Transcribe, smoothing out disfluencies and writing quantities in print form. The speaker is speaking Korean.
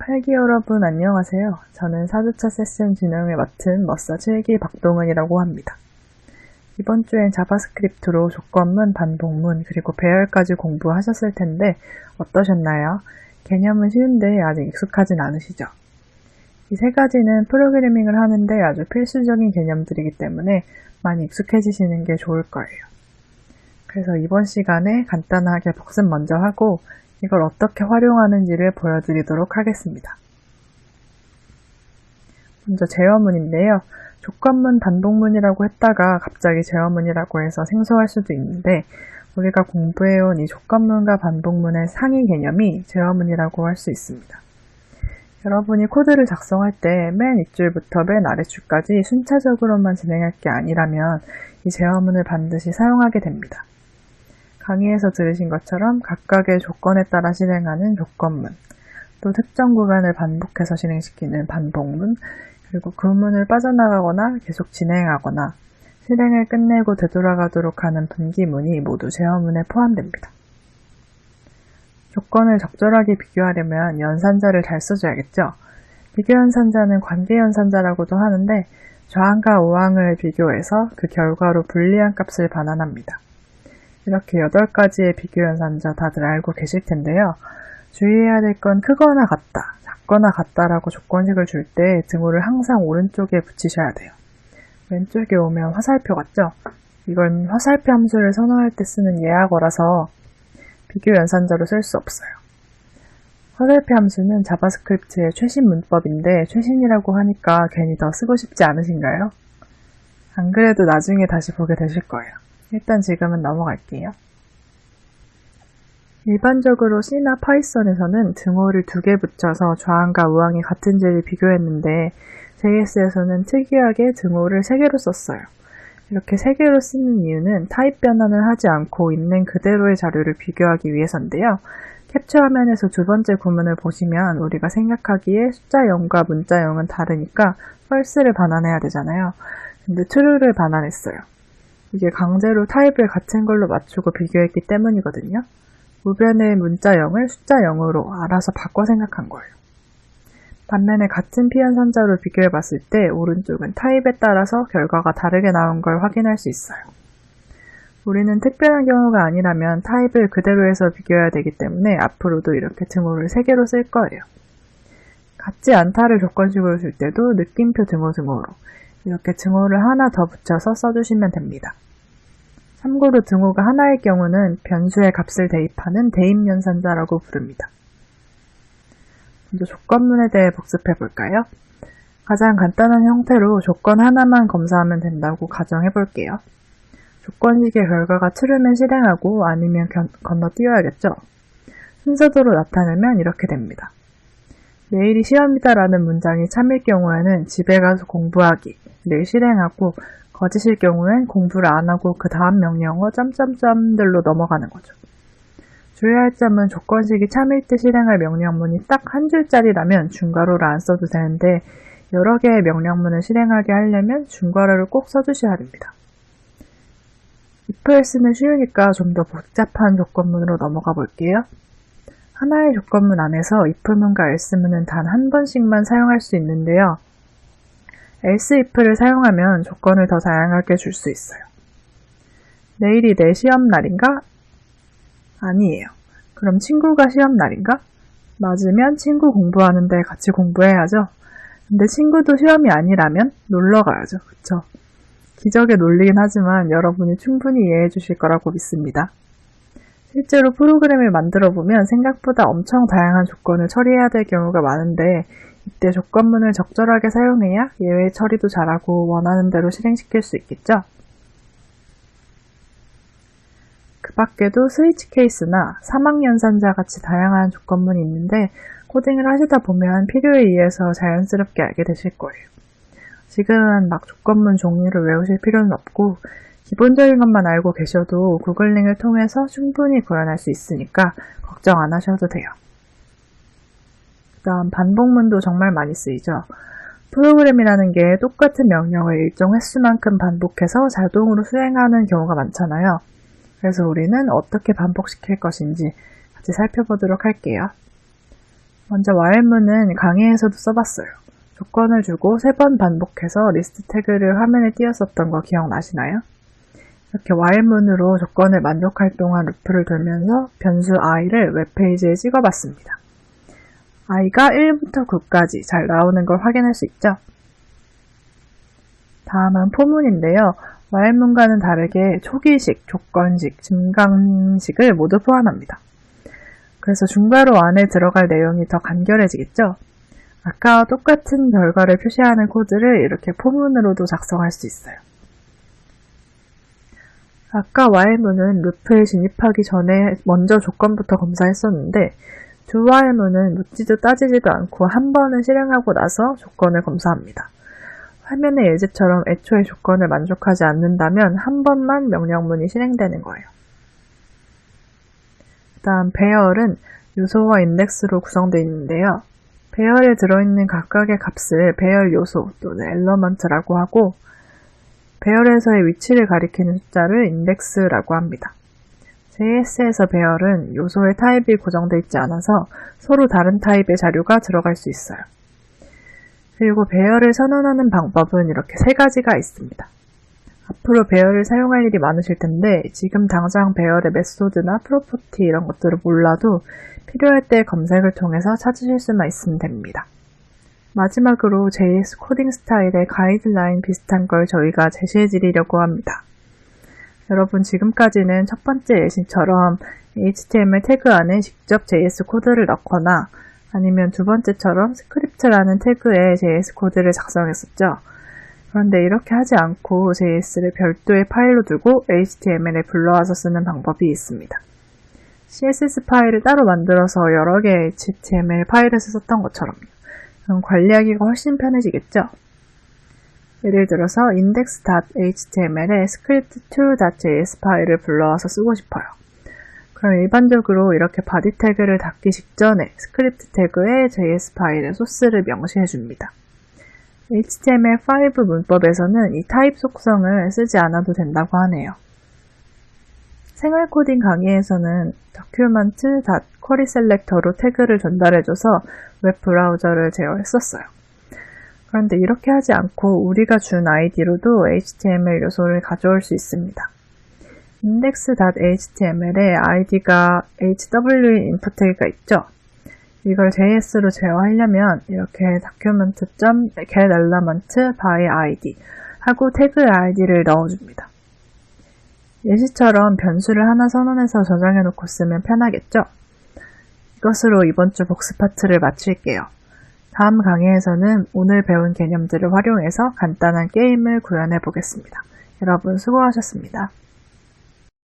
8기 여러분 안녕하세요. 저는 4주차 세션 진행을 맡은 머싸 7기 박동은이라고 합니다. 이번 주엔 자바스크립트로 조건문, 반복문, 그리고 배열까지 공부하셨을 텐데 어떠셨나요? 개념은 쉬운데 아직 익숙하진 않으시죠? 이 세 가지는 프로그래밍을 하는데 아주 필수적인 개념들이기 때문에 많이 익숙해지시는 게 좋을 거예요. 그래서 이번 시간에 간단하게 복습 먼저 하고 이걸 어떻게 활용하는지를 보여드리도록 하겠습니다. 먼저 제어문인데요. 조건문, 반복문이라고 했다가 갑자기 제어문이라고 해서 생소할 수도 있는데 우리가 공부해온 이 조건문과 반복문의 상위 개념이 제어문이라고 할 수 있습니다. 여러분이 코드를 작성할 때 맨 윗줄부터 맨 아랫줄까지 순차적으로만 진행할 게 아니라면 이 제어문을 반드시 사용하게 됩니다. 강의에서 들으신 것처럼 각각의 조건에 따라 실행하는 조건문, 또 특정 구간을 반복해서 실행시키는 반복문, 그리고 그 문을 빠져나가거나 계속 진행하거나 실행을 끝내고 되돌아가도록 하는 분기문이 모두 제어문에 포함됩니다. 조건을 적절하게 비교하려면 연산자를 잘 써줘야겠죠. 비교연산자는 관계연산자라고도 하는데 좌항과 우항을 비교해서 그 결과로 불리한 값을 반환합니다. 이렇게 8가지의 비교연산자 다들 알고 계실 텐데요. 주의해야 될 건 크거나 같다, 작거나 같다라고 조건식을 줄 때 등호를 항상 오른쪽에 붙이셔야 돼요. 왼쪽에 오면 화살표 같죠? 이건 화살표 함수를 선호할 때 쓰는 예약어라서 비교연산자로 쓸 수 없어요. 화살표 함수는 자바스크립트의 최신 문법인데 최신이라고 하니까 괜히 더 쓰고 싶지 않으신가요? 안 그래도 나중에 다시 보게 되실 거예요. 일단 지금은 넘어갈게요. 일반적으로 C나 파이썬에서는 등호를 2개 붙여서 좌항과 우항이 같은지를 비교했는데 JS에서는 특이하게 등호를 3개로 썼어요. 이렇게 3개로 쓰는 이유는 타입 변환을 하지 않고 있는 그대로의 자료를 비교하기 위해서인데요. 캡처 화면에서 두 번째 구문을 보시면 우리가 생각하기에 숫자 0과 문자 0은 다르니까 false를 반환해야 되잖아요. 근데 true를 반환했어요. 이게 강제로 타입을 같은 걸로 맞추고 비교했기 때문이거든요. 우변의 문자 0을 숫자 0으로 알아서 바꿔 생각한 거예요. 반면에 같은 피연산자로 비교해봤을 때 오른쪽은 타입에 따라서 결과가 다르게 나온 걸 확인할 수 있어요. 우리는 특별한 경우가 아니라면 타입을 그대로 해서 비교해야 되기 때문에 앞으로도 이렇게 등호를 3개로 쓸 거예요. 같지 않다를 조건식으로 쓸 때도 느낌표 등호로 이렇게 등호를 하나 더 붙여서 써주시면 됩니다. 참고로 등호가 하나일 경우는 변수의 값을 대입하는 대입연산자라고 부릅니다. 먼저 조건문에 대해 복습해 볼까요? 가장 간단한 형태로 조건 하나만 검사하면 된다고 가정해 볼게요. 조건식의 결과가 true면 실행하고 아니면 건너뛰어야겠죠. 순서대로 나타내면 이렇게 됩니다. 내일이 시험이다라는 문장이 참일 경우에는 집에 가서 공부하기를 실행하고 거짓일 경우엔 공부를 안 하고 그 다음 명령어 점점점들로 넘어가는 거죠. 주의할 점은 조건식이 참일 때 실행할 명령문이 딱 한 줄짜리라면 중괄호를 안 써도 되는데 여러 개의 명령문을 실행하게 하려면 중괄호를 꼭 써주셔야 됩니다. if else는 쉬우니까 좀 더 복잡한 조건문으로 넘어가 볼게요. 하나의 조건문 안에서 if문과 else문은 단 한 번씩만 사용할 수 있는데요. else if를 사용하면 조건을 더 다양하게 줄 수 있어요. 내일이 내 시험 날인가? 아니에요. 그럼 친구가 시험 날인가? 맞으면 친구 공부하는데 같이 공부해야죠. 근데 친구도 시험이 아니라면 놀러 가야죠. 그쵸? 기적의 논리긴 하지만 여러분이 충분히 이해해 주실 거라고 믿습니다. 실제로 프로그램을 만들어 보면 생각보다 엄청 다양한 조건을 처리해야 될 경우가 많은데 이때 조건문을 적절하게 사용해야 예외 처리도 잘하고 원하는 대로 실행시킬 수 있겠죠? 그 밖에도 스위치 케이스나 사막연산자 같이 다양한 조건문이 있는데 코딩을 하시다 보면 필요에 의해서 자연스럽게 알게 되실 거예요. 지금은 막 조건문 종류를 외우실 필요는 없고 기본적인 것만 알고 계셔도 구글링을 통해서 충분히 구현할 수 있으니까 걱정 안 하셔도 돼요. 그다음 반복문도 정말 많이 쓰이죠. 프로그램이라는 게 똑같은 명령을 일정 횟수만큼 반복해서 자동으로 수행하는 경우가 많잖아요. 그래서 우리는 어떻게 반복시킬 것인지 같이 살펴보도록 할게요. 먼저 while문은 강의에서도 써봤어요. 조건을 주고 3번 반복해서 리스트 태그를 화면에 띄웠었던 거 기억나시나요? 이렇게 while문으로 조건을 만족할 동안 루프를 돌면서 변수 i를 웹페이지에 찍어봤습니다. i가 1부터 9까지 잘 나오는 걸 확인할 수 있죠? 다음은 포문인데요. while문과는 다르게 초기식, 조건식, 증강식을 모두 포함합니다. 그래서 중괄호 안에 들어갈 내용이 더 간결해지겠죠? 아까와 똑같은 결과를 표시하는 코드를 이렇게 포문으로도 작성할 수 있어요. 아까 while문은 루프에 진입하기 전에 먼저 조건부터 검사했었는데 do while문은 묻지도 따지지도 않고 한 번은 실행하고 나서 조건을 검사합니다. 화면의 예제처럼 애초에 조건을 만족하지 않는다면 한 번만 명령문이 실행되는 거예요. 다음 배열은 요소와 인덱스로 구성되어 있는데요. 배열에 들어있는 각각의 값을 배열 요소 또는 엘러먼트라고 하고 배열에서의 위치를 가리키는 숫자를 인덱스라고 합니다. JS에서 배열은 요소의 타입이 고정되어 있지 않아서 서로 다른 타입의 자료가 들어갈 수 있어요. 그리고 배열을 선언하는 방법은 이렇게 3가지가 있습니다. 앞으로 배열을 사용할 일이 많으실 텐데 지금 당장 배열의 메소드나 프로퍼티 이런 것들을 몰라도 필요할 때 검색을 통해서 찾으실 수만 있으면 됩니다. 마지막으로 JS 코딩 스타일의 가이드라인 비슷한 걸 저희가 제시해 드리려고 합니다. 여러분 지금까지는 첫 번째 예시처럼 HTML 태그 안에 직접 JS 코드를 넣거나 아니면 두 번째처럼 스크립트라는 태그에 JS 코드를 작성했었죠. 그런데 이렇게 하지 않고 JS를 별도의 파일로 두고 HTML에 불러와서 쓰는 방법이 있습니다. CSS 파일을 따로 만들어서 여러 개의 HTML 파일에서 썼던 것처럼요. 그럼 관리하기가 훨씬 편해지겠죠? 예를 들어서 index.html에 script2.js 파일을 불러와서 쓰고 싶어요. 그럼 일반적으로 이렇게 바디 태그를 닫기 직전에 스크립트 태그에 JS 파일의 소스를 명시해 줍니다. HTML5 문법에서는 이 타입 속성을 쓰지 않아도 된다고 하네요. 생활 코딩 강의에서는 document.querySelector로 태그를 전달해줘서 웹 브라우저를 제어했었어요. 그런데 이렇게 하지 않고 우리가 준 아이디로도 HTML 요소를 가져올 수 있습니다. index.html에 아이디가 hw인 인풋 태그가 있죠. 이걸 JS로 제어하려면 이렇게 document.getElement by id 하고 태그의 id를 넣어줍니다. 예시처럼 변수를 하나 선언해서 저장해 놓고 쓰면 편하겠죠? 이것으로 이번 주 복습 파트를 마칠게요. 다음 강의에서는 오늘 배운 개념들을 활용해서 간단한 게임을 구현해 보겠습니다. 여러분 수고하셨습니다.